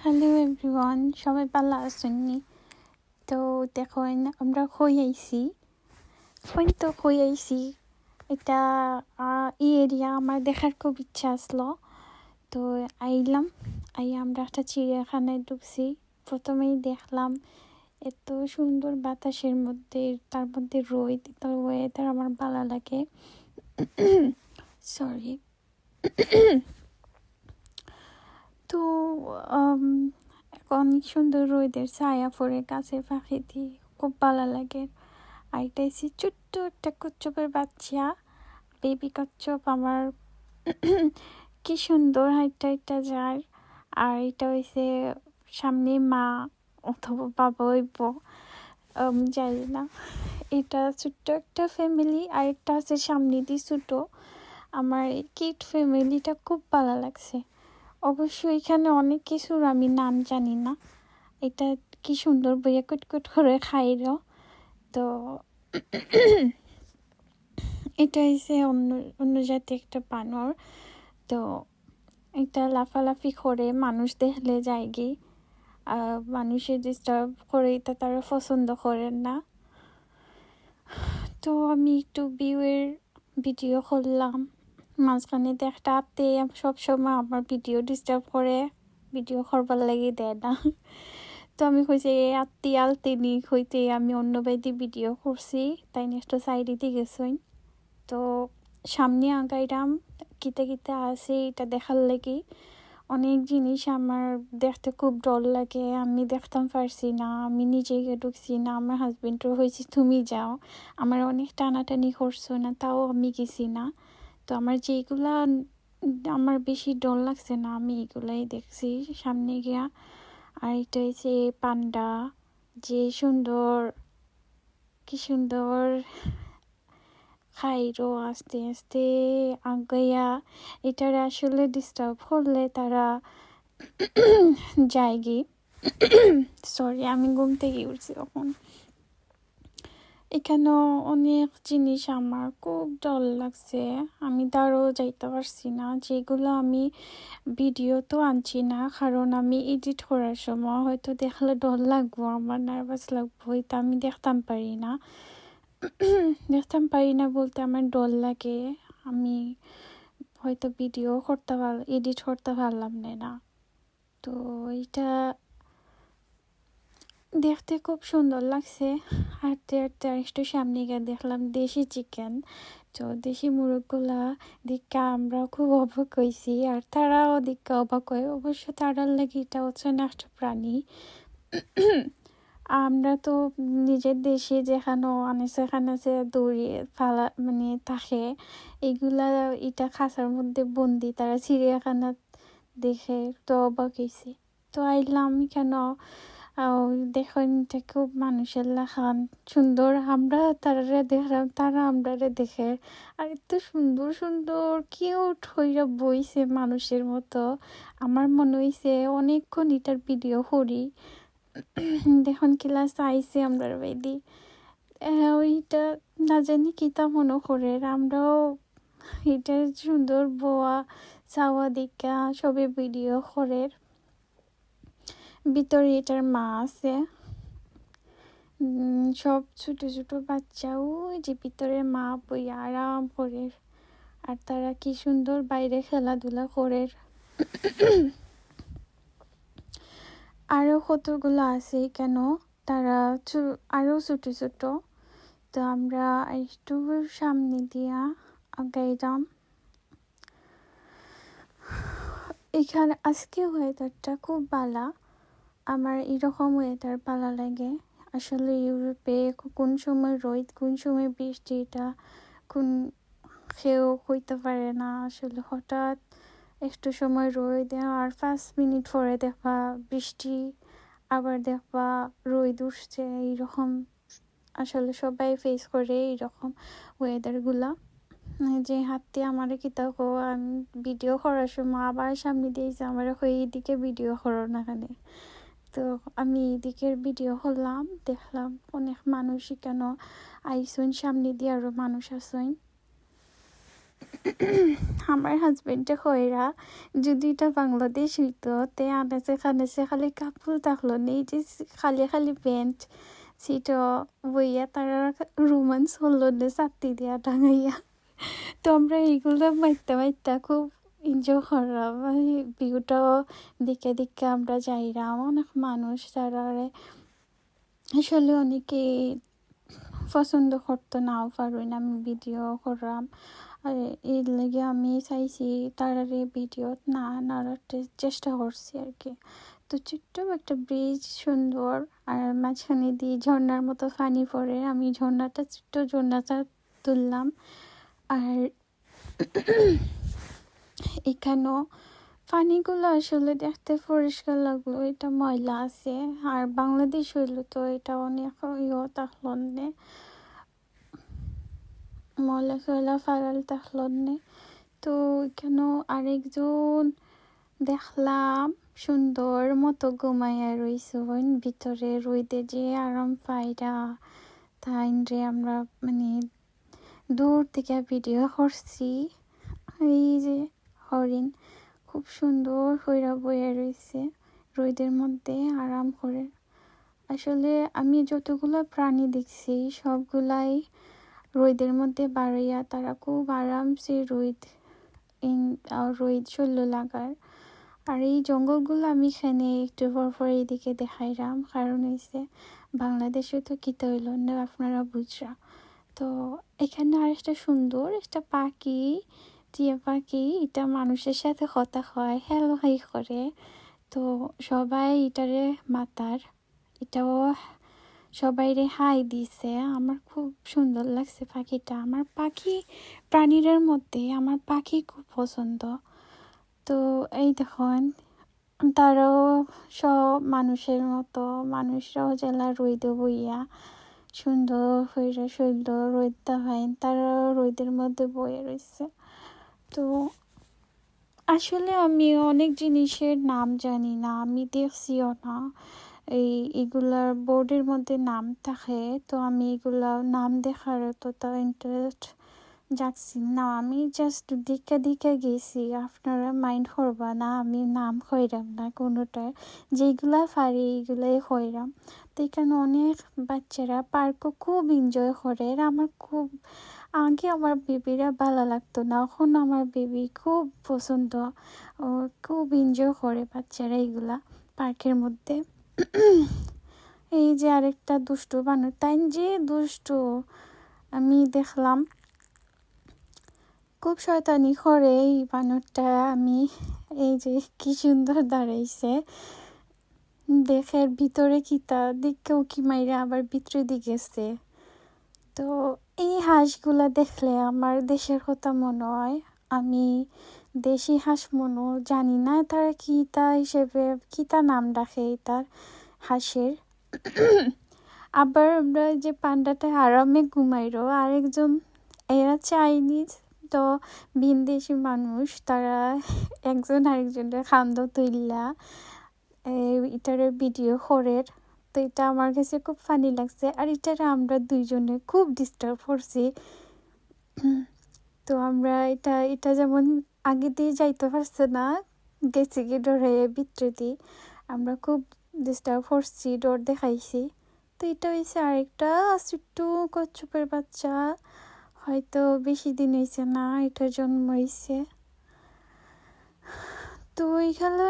Hello everyone, সবাই ভালো আছেননি? তো দেখো আমরা হয়ে আইছি এটা এরিয়া আমার দেখার খুব ইচ্ছা আসলো। তো আমরা একটা চিড়িয়াখানায় ঢুকছি। প্রথমেই দেখলাম এত সুন্দর বাতাসের মধ্যে, তার মধ্যে রোদ, তো ওয়েদার আমার ভালো লাগে। সরি। তো অনেক সুন্দর রোদের ছায়া পড়ে গাছের পাখি দিয়ে খুব ভালো লাগে। আর এটা হচ্ছে ছোট্ট একটা কচ্ছপের বাচ্চা, বেবি কচ্ছপ আমার। কি সুন্দর হাইটটা যায়। আর এটা হয়েছে সামনে মা অথবা বাবা হইব, জানি না। এটা ছোট্ট একটা ফ্যামিলি, আর একটা আছে সামনে দিয়ে ছোট। আমার কিড ফ্যামিলিটা খুব ভালো লাগছে। অবশ্য এখানে অনেক কিছুর আমি নাম জানি না। এটা কি সুন্দর বইয়া কুটকুট করে খাইল। তো এটা হচ্ছে অন্য জাতি একটা বানর। তো এটা লাফালাফি করে মানুষ দেখলে যায় গিয়ে মানুষের ডিস্টার্ব করে, এটা তারা পছন্দ করেন না। তো আমি একটু ভিডিও করলাম। মাঝখানে একটা আত্মে সবসময় আমার ভিডিও ডিস্টার্ব করে, ভিডিও করবার লাগে দেয় না। তো আমি কইছি আলতিনি হইতে আমি অন্য বাইদি ভিডিও করছি, তাই একটু সাইডে দিয়ে গেছই। তো সামনে আগাইরাম কিতে আছে এটা দেখার লাগি। অনেক জিনিস আমার দেখতে খুব ডর লাগে, আমি দেখতাম পারছি না, আমি নিজেকে ঢুকছি না। আমার হাজবেন্ডও হয়েছে তুমি যাও, আমার অনেক টানাটানি করছো না, তাও আমি গেছি না। তো আমার বেশি ডর লাগছে না, আমি এগুলাই দেখছি সামনে গিয়া। আর এটা হচ্ছে পান্ডা, যে কি সুন্দর খাইরো আস্তে আস্তে আগাইয়া। এটার আসলে ডিস্টার্ব করলে তারা যায়গি। সরি, আমি ঘুম থেকে উঠছি এখন। এখানেও অনেক জিনিস আমার খুব ডর লাগছে, আমি দাঁড়ও যাইতে পারছি না। যেগুলো আমি ভিডিও তো আনছি না, কারণ আমি এডিট করার সময় হয়তো দেখলে ডর লাগবো, আমার নার্ভাস লাগবো, হয়তো আমি দেখতাম পারি না বলতে আমার ডর লাগে। আমি হয়তো এডিট করতে পারলাম না। তো এটা দেখতে খুব সুন্দর লাগছে। হাঁটতে হাঁটতে একটু সামনে গিয়ে দেখলাম দেশি চিকেন। তো দেশি মুরগগুলা দেখা আমরা খুব অবাক হয়েছি, আর তারাও দেখা অবাক হয়। অবশ্য তারার লাগে এটা হচ্ছে না একটা প্রাণী। আমরা তো নিজের দেশে যেখানে সেখানে যে দৌড়িয়ে ফালা মানে থাকে, এটা খাঁচার মধ্যে বন্দি, তারা চিড়িয়াখানা দেখে তো অবাক হয়েছে। তো আইলাম কেন দেখুন, এটা খুব মানুষের লাখান সুন্দর। আমরা তারা দেখলাম, তারা আমরা দেখে আর এত সুন্দর সুন্দর কিউট হইয়া বইছে মানুষের মতো। আমার মনে হয়েছে অনেকক্ষণ এটার ভিডিও করি। দেখুন ক্লাস আইসে আমরা বেদি ওইটা না জানি কিতা মনে করে, আমরাও এটা সুন্দর বোয়া চাওয়া দিকা সবে ভিডিও করে। ভিতরে এটার মা আছে, সব ছোট ছোট বাচ্চা ওই যে ভিতরে মা বই আরাম করে। আর তারা কি সুন্দর বাইরে খেলাধুলা করে। আরও কতগুলো আছে কেন, তারা আরও ছোট ছোট। তো আমরা একটু সামনে দিয়া আগাইলাম। এখানে আজকে ওয়েদারটা খুব ভালো, আমার এরকম ওয়েদার ভালো লাগে। আসলে ইউরোপে কোন সময় রোদ কোন সময় বৃষ্টি, এটা কেউ হইতে পারে না। আসলে হঠাৎ একটু সময় রোদ আর 5 মিনিট পরে দেখবা বৃষ্টি, আবার দেখবা রোদ উঠছে। এইরকম আসলে সবাই ফেস করে এইরকম ওয়েদারগুলা। যে হাতে আমার কিতাব আমি ভিডিও করার সময় আবার সামনে দিয়েছে আমার এইদিকে ভিডিও করো না খানে। তো আমি এদিকের ভিডিও করলাম, দেখলাম অনেক মানুষই কেন আইসন, সামনে দিয়ে আরও মানুষ আসেন। আমার হাজবেন্ডে কইরা যদি এটা বাংলাদেশ হইতো তে আনাচে খানাচে খালি কাপড় থাকলো নেই যে খালি খালি প্যান্ট সিট বইয়া তারা রোমান্স হলো না চাত্তি দিয়া টাঙাইয়া। তো আমরা এইগুলো মাইতে মাইতে খুব এনজয় করলাম। ভিউটাও দিকে দিকে আমরা যাইরাম, অনেক মানুষ তারা আসলে অনেকে পছন্দ করতো নাও পারুন, আমি ভিডিও করলাম। আর এর লাগে আমি চাইছি তারারে ভিডিও না আনার চেষ্টা করছি আর কি। তো ছোট্ট একটা ব্রিজ সুন্দর, আর মাঝখানে দিয়ে ঝর্ণার মতো পানি পড়ে, আমি ঝর্ণাটা ছোট্ট ঝর্ণাটা তুললাম। আর এখানেও পানিগুলো আসলে দেখতে পরিষ্কার লাগলো, এটা ময়লা আছে। আর বাংলাদেশ হইলো তো এটা অনেক থাকলো না, ময়লা ফয়লা ফালাল থাকলো না। তো এখানেও আরেকজন দেখলাম সুন্দর মতো ঘুমাইয়া রইছে ভিতরে, রইতে যে আরাম পাইরা তাই রে আমরা মানে দূর থেকে ভিডিও করছি। এই যে হরিণ খুব সুন্দর হইরা বইয়া রয়েছে রোদের মধ্যে আরাম করে। আসলে আমি যতগুলো প্রাণী দেখছি সবগুলাই রোদের মধ্যে বাড়াইয়া তারা খুব আরামসে রোদ শৈল্য লাগার। আর এই জঙ্গলগুলো আমি এখানে একটু পর এইদিকে দেখাইলাম, কারণ হয়েছে বাংলাদেশে তো কিতা হইল না আপনারা বুঝরা। তো এখানে আরেকটা সুন্দর একটা পাখি, টিয়া পাখি, এটা মানুষের সাথে কথা হয়, হ্যালো হাই করে। তো সবাই এটারে মাতার, এটাও সবাইরে হাই দিছে। আমার খুব সুন্দর লাগছে পাখিটা। আমার প্রাণীদের মধ্যে আমার পাখি খুব পছন্দ। তো এই দেখুন তারাও সব মানুষের মতো, মানুষরাও জেলা রইদ বইয়া সুন্দর হইরা সুন্দর রোদটা হয়, তারা রোদের মধ্যে বয়ে রয়েছে। তো আসলে আমি অনেক জিনিসের নাম জানি না, আমি দেখছিও না, এগুলার বোর্ডের মধ্যে নাম থাকে, তো আমি এগুলা নাম দেখার তো ইন্টারেস্ট জাগছি না। আমি জাস্ট দিকে গেছি, আপনারা মাইন্ড করবা না, আমি নাম খয়রাম না কোনোটার, যেগুলা পারি এইগুলাই খয়রাম। তো এখানে অনেক বাচ্চারা পার্কও খুব এনজয় করে। আমার খুব আগে আমার বেবিরা ভালো লাগতো না, এখন আমার বেবি খুব পছন্দ, খুব এনজয় করে বাচ্চারা এগুলা পার্কের মধ্যে। এই যে আরেকটা দুষ্টু বানর, তাই যে দুষ্টু আমি দেখলাম খুব শয়তানি করে এই বানরটা। আমি এই যে কি সুন্দর দাঁড়াইছে, দেখের ভিতরে কিতা দিকেও কি মাইরা আবার ভিতরে দিকে গেছে। তো এই হাঁসগুলা দেখলে আমার দেশের কথা মনে হয়। আমি দেশি হাঁস মনে জানি না তারা কিতা হিসেবে কিতা নাম রাখে তার হাঁসের। আবার আমরা যে পান্ডাটা আরামে ঘুমাইরো, আরেকজন এরা চাইনিজ তো ভিনদেশি মানুষ, তারা একজন আরেকজনের খান্দ তুইলা এটার ভিডিও করে। তো এটা আমার কাছে খুব ফানি লাগছে, আর এটারে আমরা দুইজনে খুব ডিস্টার্ব করছি। তো আমরা এটা যেমন আগে দিয়ে যাইতে পারছে না, গেছি কি ডরে ভিতরে দিয়ে, আমরা খুব ডিস্টার্ব করছি, ডর দেখাইছি। তো এটা হয়েছে আরেকটা ছোট্ট কচ্ছপের বাচ্চা, হয়তো বেশি দিন হয়েছে না এটা জন্ম হয়েছে। তো এইখানে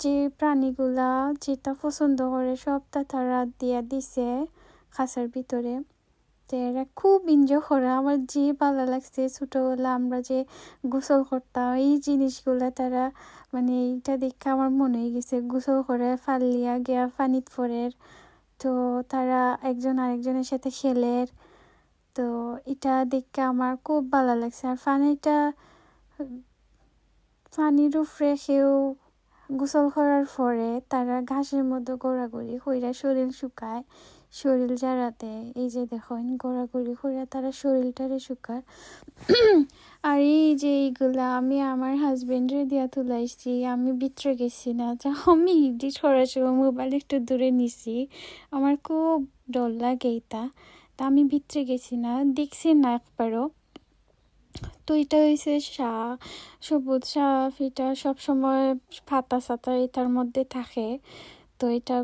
যে প্রাণীগুলা যেটা পছন্দ করে সবটা তারা দিয়া দিছে খাঁচার ভিতরে। তো এরা খুব এনজয় করে, আমার যে ভালো লাগছে। ছোটোবেলা আমরা যে গোসল করতাম এই জিনিসগুলো তারা মানে এইটা দেখে আমার মনে হয়ে গেছে গোসল করে ফালিয়া গিয়া পানিত পড়ে। তো তারা একজন আরেকজনের সাথে খেলে, তো এটা দেখে আমার খুব ভালো লাগছে। আর পানির উপরে কেউ গোসল করার পরে তারা ঘাসের মধ্যে ঘোরাঘুরি কইরা শরীর শুকায়, শরীর জারাতে এই যে দেখুন ঘোরাঘুরি করে তারা শরীরটারে শুকায়। আর এই যে এইগুলা আমি আমার হাজবেন্ডের দিয়া তুলাইছি, আমি ভিতরে গেছি না, যা আমি এডিট করার সময় মোবাইল একটু দূরে নিছি, আমার খুব ডর লাগে এটা। তা আমি ভিতরে গেছি না, দেখছি না একবারও। তো এটা হয়েছে সবুজ সাপ, এটা সবসময় পাতা সাতা এটার মধ্যে থাকে। তো এটা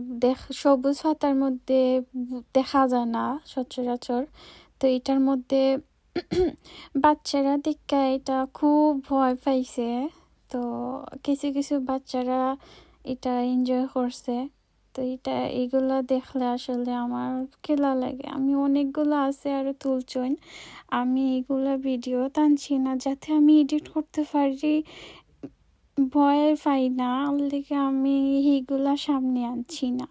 সবুজ পাতার মধ্যে দেখা যায় না সচরাচর। তো এটার মধ্যে বাচ্চারা দেখা এটা খুব ভয় পাইছে। তো কিছু কিছু বাচ্চারা এটা এনজয় করছে। তো এগুলা দেখলে আসলে আমার কেলা লাগে। আমি অনেকগুলো আছে আরো তুলছইন, আমি এগুলা ভিডিও টানছি না যাতে আমি এডিট করতে পারি, ভয় পাই না লেগে আমি এইগুলা সামনে আনছি না।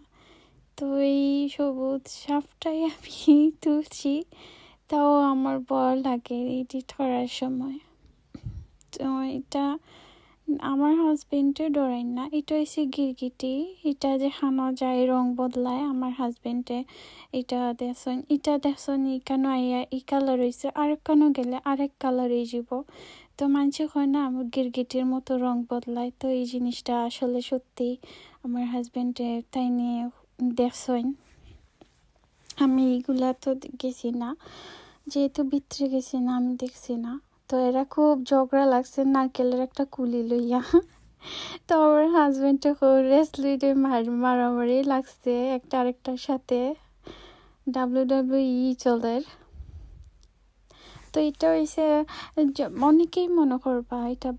তো এই সবুজ সাপটাই আমি তুলছি, তাও আমার ভয় লাগে এডিট করার সময়। তো এটা আমার হাজবেন্ডে ডরাই না। এটা হচ্ছে গিরগিটি, এটা যে খানো যায় রং বদলায়। আমার হাজবেন্ডে এটা দেখছেন ইকানো আইয়া ই কালার হয়েছে, আরেক কানো গেলে আরেক কালার হয়ে যাব। তো মানুষে হয় না আমার গিরগিটির মতো রং বদলায়। তো এই জিনিসটা আসলে সত্যি আমার হাজবেন্ডে তাই নিয়ে দেখছেন। আমি এইগুলা তো গেছি না, যেহেতু ভিতরে গেছি না আমি দেখছি না। তো এরা খুব ঝগড়া লাগছে নারকেলের একটা কুলি লইয়া। তো আমার হাজবেন্ডটা খুব রেসলিটে মারামারি লাগছে একটা আরেকটার সাথে, WWE চলের। তো এটা হয়েছে অনেকেই মনে করবা এটা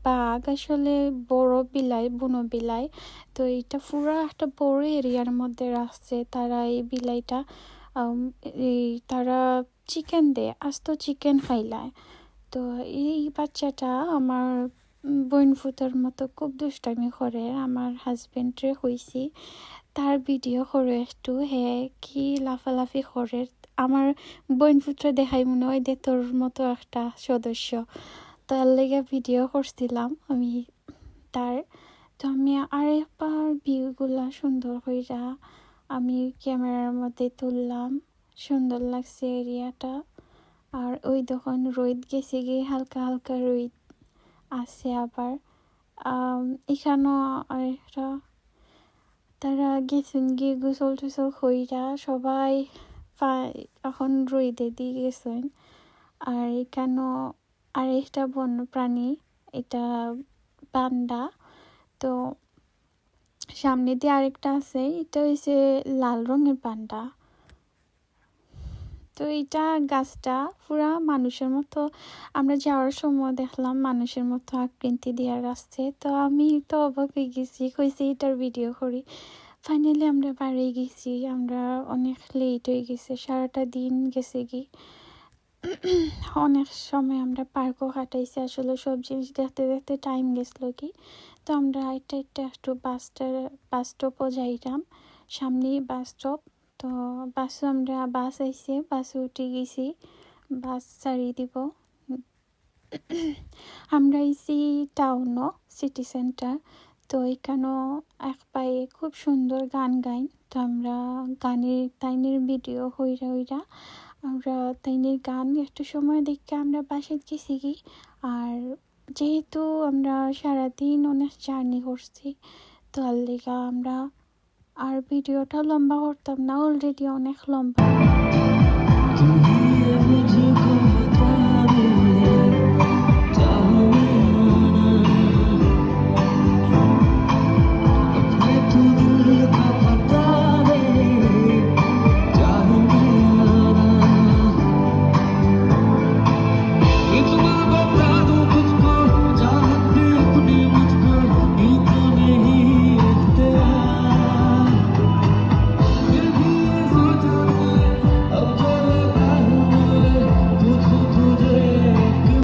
বাঘ আসলে বড় বিলাই, বুনো বিলাই। তো এটা পুরো একটা বড় এরিয়ার মধ্যে রাখছে তারা এই বিলাইটা। তারা চিকেন দেয়, আস্ত চিকেন খাইলায়। তো এই বাচ্চাটা আমার বোন ফুতার মতো খুব দুষ্টামি করে। আমার হাজবেন্ডরে হইছি তার ভিডিও করে একটু, কি লাফালাফি করে। আমার বোন ফুটরে দেখাই মনে হয় যে তোর মতো একটা সদস্য। তার লেগে ভিডিও করছিলাম আমি তার। তো আমি আরেকবার ভিউগুলা সুন্দর হইরা আমি ক্যামেরার মধ্যে তুললাম, সুন্দর লাগছে এরিয়াটা। আর ওই তখন রোদ গেছে গিয়ে হালকা হালকা রোদ আছে আবার। এখানেও আরেকটা তারা গেছেন গিয়ে গোসল টোসল হইরা সবাই এখন রইদে দিয়ে গেছেন। আর এখানেও আরেকটা বন্য প্রাণী, এটা পান্ডা। তো সামনে দিয়ে আরেকটা আছে, এটা হচ্ছে লাল রঙের পান্ডা। তো এটা গাছটা পুরা মানুষের মতো, আমরা যাওয়ার সময় দেখলাম মানুষের মতো আকৃতি দিয়ে আসছে। তো আমি তো অবাক হয়ে গেছি, কইছি এটার ভিডিও করি। ফাইনালি আমরা বাড়ি গেছি, আমরা অনেক লেট হয়ে গেছে, সারাটা দিন গেছে কি। অনেক সময় আমরা পার্কও কাটাইছি, আসলে সব জিনিস দেখতে দেখতে টাইম গেছিলো কি। তো আমরা এটা একটু বাস স্টপও যাইলাম, সামনেই বাস স্টপ। তো বাস আইসে, বাসে উঠে গেছি, বাস ছাড়িয়ে দিব। আমরা আইসি টাউনও সিটি সেন্টার। তো এখানেও এক পায়ে খুব সুন্দর গান গাই। তো আমরা তাইনের ভিডিও হইরা আমরা তাইনের গান একটু সময় দেখে আমরা বাসায় গেছি কি। আর যেহেতু আমরা সারাদিন অনেক জার্নি করছি, তো আর লেগা আমরা আর ভিডিওটা লম্বা করতাম না, অলরেডি অনেক লম্বা।